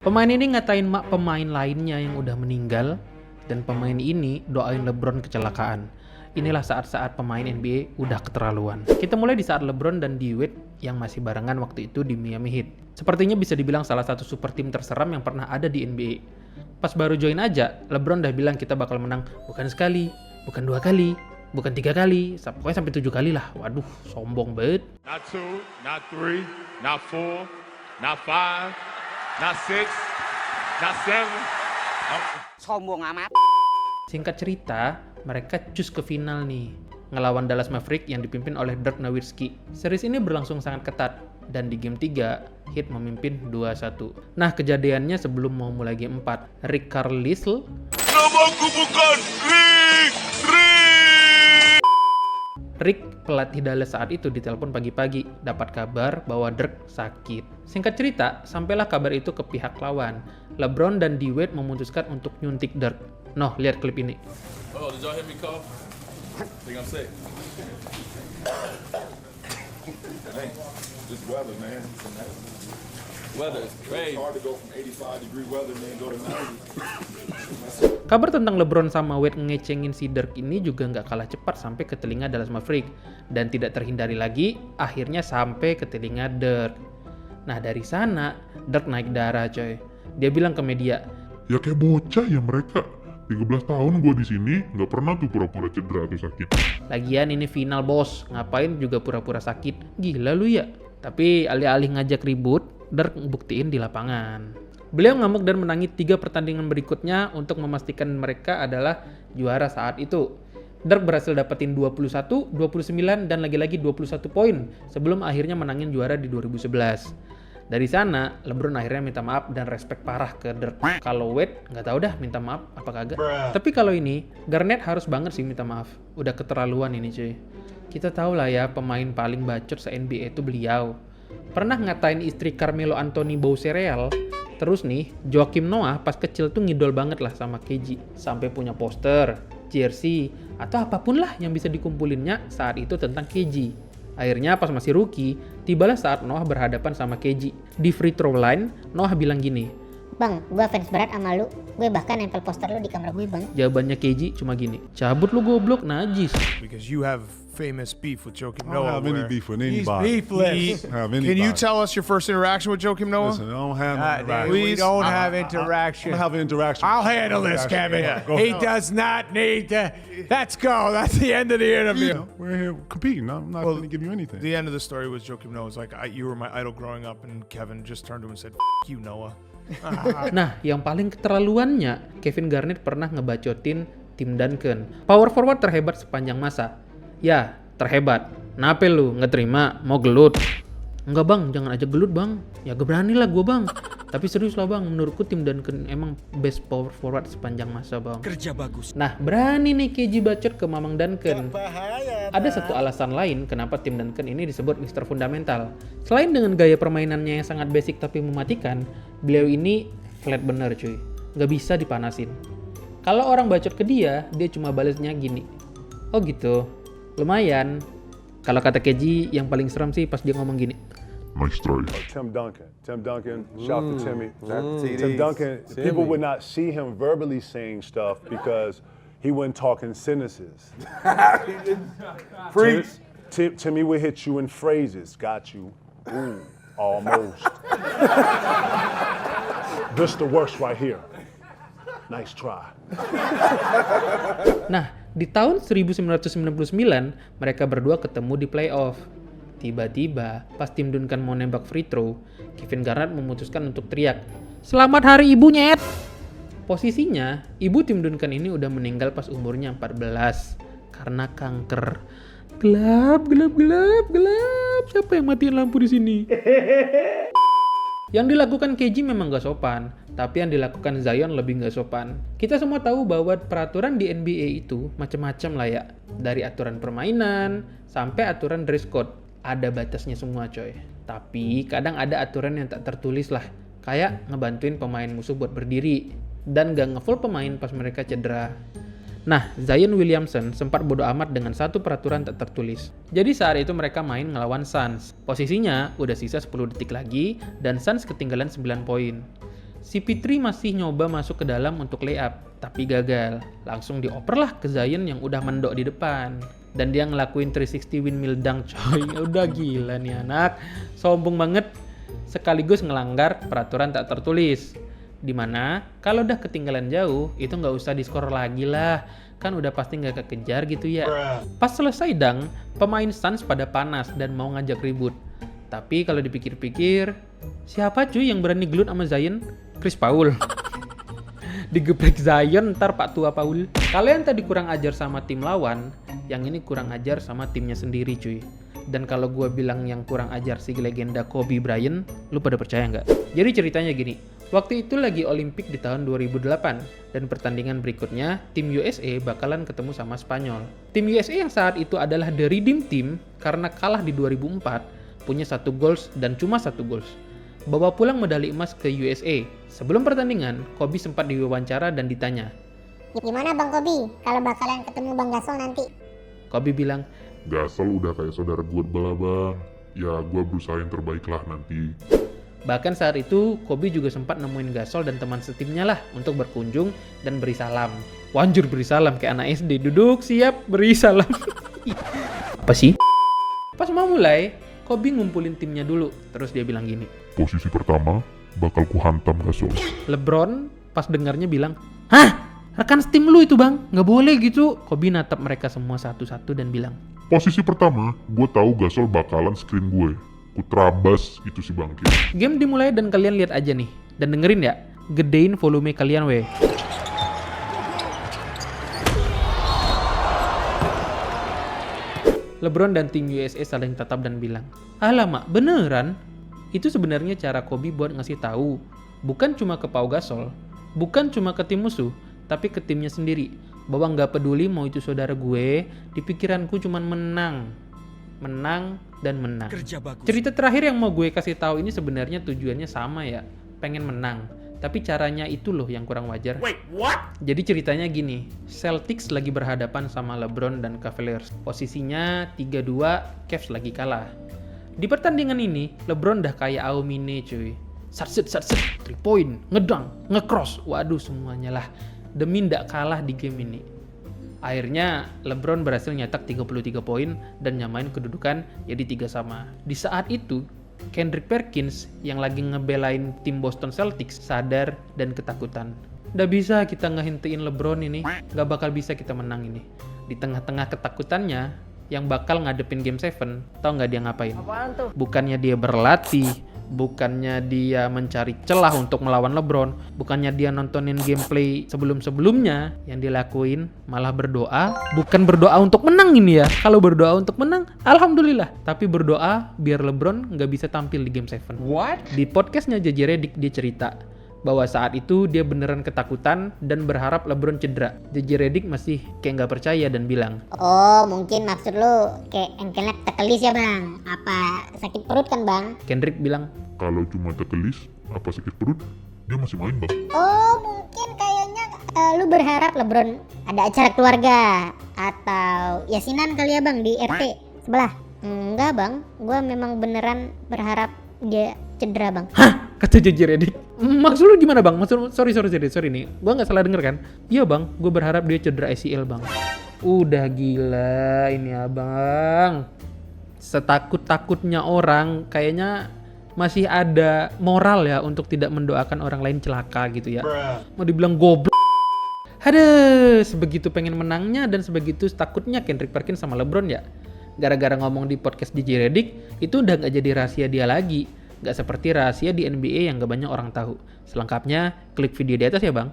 Pemain ini ngatain mak pemain lainnya yang udah meninggal, dan pemain ini doain LeBron kecelakaan. Inilah saat-saat pemain NBA udah keterlaluan. Kita mulai di saat LeBron dan D-Wade yang masih barengan waktu itu di Miami Heat. Sepertinya bisa dibilang salah satu super tim terseram yang pernah ada di NBA. Pas baru join aja, LeBron udah bilang kita bakal menang bukan sekali, bukan 2 kali, bukan 3 kali, pokoknya sampai 7 kali lah. Waduh, sombong banget. Not 2, not 3, not 4, not 5, not 6, not 7. Sombong amat. Singkat cerita, mereka cus ke final nih, ngelawan Dallas Mavericks yang dipimpin oleh Dirk Nowitzki. Series ini berlangsung sangat ketat, dan di game 3, Heat memimpin 2-1. Nah, kejadiannya sebelum mau mulai game 4, Rick Carlisle Namaku bukan Rick! Rick, pelatih Dallas saat itu, ditelepon pagi-pagi, dapat kabar bahwa Dirk sakit. Singkat cerita, sampailah kabar itu ke pihak lawan. LeBron dan D-Wade memutuskan untuk nyuntik Dirk. Noh, lihat klip ini. Oh, did y'all hear me cough? Think I'm sick. Hey, this weather, man. Weather is crazy. It's hard to go from 85-degree weather and then go to 90. Kabar tentang LeBron sama Wade ngecengin si Dirk ini juga nggak kalah cepat sampai ke telinga Dallas Mavericks. Dan tidak terhindari lagi, akhirnya sampai ke telinga Dirk. Nah, dari sana, Dirk naik darah coy. Dia bilang ke media, Ya kayak bocah ya mereka. 13 tahun gue di sini nggak pernah tuh pura-pura cedera atau sakit. lagian ini final bos, ngapain juga pura-pura sakit, gila lu ya. Tapi alih-alih ngajak ribut, Dirk buktiin di lapangan. Beliau ngamuk dan menangi 3 pertandingan berikutnya untuk memastikan mereka adalah juara saat itu. Dirk berhasil dapetin 21, 29, dan lagi-lagi 21 poin sebelum akhirnya menangin juara di 2011. Dari sana, LeBron akhirnya minta maaf dan respect parah ke Dirk. Kalau Wade, nggak tahu dah minta maaf apa kagak. Tapi kalau ini, Garnett harus banget sih minta maaf. Udah keterlaluan ini cuy. Kita tahu lah ya, pemain paling bacot se-NBA itu beliau. Pernah ngatain istri Carmelo Anthony bau sereal. Terus nih, Joakim Noah pas kecil tuh ngidol banget lah sama KG. Sampai punya poster, jersey, atau apapun lah yang bisa dikumpulinnya saat itu tentang KG. Akhirnya pas masih rookie, tibalah saat Noah berhadapan sama KG. Di free throw line, Noah bilang gini, Bang, gua fans berat sama lu. Gue bahkan nempel poster lu di kamar gue, Bang. jawabannya KG cuma gini, cabut lu goblok, najis. Because you have famous beef with Joakim I don't Noah. have any where beef with He's anybody. beefless. Have Can you anybody. tell us your first interaction with Joakim Noah? Listen, I don't have no interaction. we Please, don't I- have I- interaction. I don't have an interaction. I'll handle this, Kevin. He does not need to. Let's go. That's the end of the interview. We're here competing. I'm not going to give you anything. The end of the story was Joakim Noah was like, you were my idol growing up, and Kevin just turned to him and said, you, Noah. Nah, yang paling keterlaluannya, Kevin Garnett pernah ngebacotin Tim Duncan, power forward terhebat sepanjang masa. Ya, terhebat. Nape lu nggak terima mau gelut? Enggak bang, jangan aja gelut bang. Ya gak berani lah gue bang. Tapi serius lah bang, menurutku Tim Duncan emang best power forward sepanjang masa bang. Kerja bagus. Nah, berani nih KG bacot ke Mamang Duncan. Ada satu alasan lain kenapa Tim Duncan ini disebut Mr. Fundamental. Selain dengan gaya permainannya yang sangat basic tapi mematikan, beliau ini flat bener cuy. Nggak bisa dipanasin. Kalau orang bacot ke dia cuma balesnya gini. Oh gitu, lumayan. Kalau kata KG, yang paling seram sih pas dia ngomong gini. Nice try. Tim Duncan, shout out to Timmy. Tim Duncan, people would not see him verbally saying stuff because he wasn't talking sentences. Timmy would hit you in phrases. Got you. Ooh, almost. This the worst right here. Nice try. Nah, di tahun 1999, mereka berdua ketemu di playoff. Tiba-tiba, pas Tim Duncan mau nembak free throw, Kevin Garnett memutuskan untuk teriak, "Selamat hari ibu, nyet!" Posisinya, ibu Tim Duncan ini udah meninggal pas umurnya 14 karena kanker. Gelap. Siapa yang matiin lampu di sini? Yang dilakukan KG memang gak sopan, tapi yang dilakukan Zion lebih gak sopan. Kita semua tahu bahwa peraturan di NBA itu macam-macam lah ya. Dari aturan permainan, sampai aturan dress code. Ada batasnya semua coy. Tapi kadang ada aturan yang tak tertulis lah. Kayak ngebantuin pemain musuh buat berdiri. Dan gak nge-foul pemain pas mereka cedera. Nah, Zion Williamson sempat bodo amat dengan satu peraturan tak tertulis. Jadi saat itu mereka main ngelawan Suns. Posisinya udah sisa 10 detik lagi dan Suns ketinggalan 9 poin. CP3 masih nyoba masuk ke dalam untuk layup, tapi gagal. Langsung dioper lah ke Zion yang udah mendok di depan. Dan dia ngelakuin 360 windmill dunk coy. Udah gila nih anak. Sombong banget. Sekaligus ngelanggar peraturan tak tertulis. Dimana kalau udah ketinggalan jauh, itu nggak usah diskor lagi lah. Kan udah pasti nggak kekejar gitu ya. Pas selesai dunk, pemain Suns pada panas dan mau ngajak ribut. Tapi kalau dipikir-pikir, siapa cuy yang berani gelut sama Zion? Chris Paul. Digeprek Zion ntar Pak Tua Paul. Kalian tadi kurang ajar sama tim lawan, yang ini kurang ajar sama timnya sendiri cuy. Dan kalau gue bilang yang kurang ajar si legenda Kobe Bryant, lu pada percaya nggak? Jadi ceritanya gini, waktu itu lagi Olimpik di tahun 2008, dan pertandingan berikutnya tim USA bakalan ketemu sama Spanyol. Tim USA yang saat itu adalah The Redeem Team karena kalah di 2004, punya 1 goals dan cuma 1 goals. Bawa pulang medali emas ke USA. Sebelum pertandingan, Kobe sempat diwawancara dan ditanya, Gimana Bang Kobe kalau bakalan ketemu Bang Gasol nanti? Kobe bilang, Gasol udah kayak saudara gue belah bang. Ya gue berusaha yang terbaik lah nanti. bahkan saat itu Kobe juga sempat nemuin Gasol dan teman setimnya lah untuk berkunjung dan beri salam. Wanjur beri salam kayak anak SD, duduk siap beri salam. Apa sih? Pas mau mulai, Kobe ngumpulin timnya dulu. Terus dia bilang gini, Posisi pertama, bakal ku hantam Gasol. LeBron pas dengarnya bilang, hah? Rekan tim lu itu bang? Nggak boleh gitu. Kobe natap mereka semua satu-satu dan bilang, Posisi pertama, gue tahu Gasol bakalan screen gue. Ku terabas itu si bangkit. game dimulai dan kalian lihat aja nih. Dan dengerin ya, gedein volume kalian weh. LeBron dan tim USA saling tatap dan bilang, alamak beneran? Itu sebenarnya cara Kobe buat ngasih tahu, bukan cuma ke Pau Gasol, bukan cuma ke tim musuh, tapi ke timnya sendiri, bahwa nggak peduli mau itu saudara gue, di pikiranku cuma menang, dan menang. Cerita terakhir yang mau gue kasih tahu ini sebenarnya tujuannya sama ya, pengen menang. Tapi caranya itu loh yang kurang wajar. Wait, what? Jadi ceritanya gini, Celtics lagi berhadapan sama LeBron dan Cavaliers. Posisinya 3-2, Cavs lagi kalah. Di pertandingan ini, LeBron dah kayak Aumine cuy. Satset, 3 point, ngedang, ngecross, waduh semuanya lah. Demi ndak kalah di game ini. Akhirnya LeBron berhasil nyetak 33 poin dan nyamain kedudukan jadi 3-3. Di saat itu, Kendrick Perkins yang lagi ngebelain tim Boston Celtics sadar dan ketakutan. Nggak bisa kita ngehentiin LeBron ini, nggak bakal bisa kita menang ini. Di tengah-tengah ketakutannya, yang bakal ngadepin Game 7, tau nggak dia ngapain? Apaan tuh? Bukannya dia berlatih, bukannya dia mencari celah untuk melawan LeBron, bukannya dia nontonin gameplay sebelum-sebelumnya, yang dilakuin malah berdoa. Bukan berdoa untuk menang ini ya. Kalau berdoa untuk menang, alhamdulillah. Tapi berdoa biar LeBron nggak bisa tampil di Game 7. What? Di podcastnya JJ Redick dia cerita bahwa saat itu dia beneran ketakutan dan berharap LeBron cedera. JJ Redick masih kayak nggak percaya dan bilang, Oh, mungkin maksud lu kayak engkelnya tekelis ya bang? Apa sakit perut kan bang? Kendrick bilang, Kalau cuma tekelis, apa sakit perut, dia masih main bang. Oh, mungkin kayaknya lu berharap LeBron ada acara keluarga atau yasinan kali ya bang di RT sebelah. Enggak bang, gue memang beneran berharap dia cedera bang. hah? Kata JJ Redick. Maksud lu gimana bang? Maksud sorry nih, gue nggak salah denger kan? Iya bang, gue berharap dia cedera ACL bang. Udah gila ini abang. Setakut-takutnya orang, kayaknya masih ada moral ya untuk tidak mendoakan orang lain celaka gitu ya. Mau dibilang goblok. Aduh, sebegitu pengen menangnya dan sebegitu takutnya Kendrick Perkins sama LeBron ya. Gara-gara ngomong di podcast JJ Redick, itu udah nggak jadi rahasia dia lagi. Nggak seperti rahasia di NBA yang nggak banyak orang tahu. Selengkapnya, klik video di atas ya bang.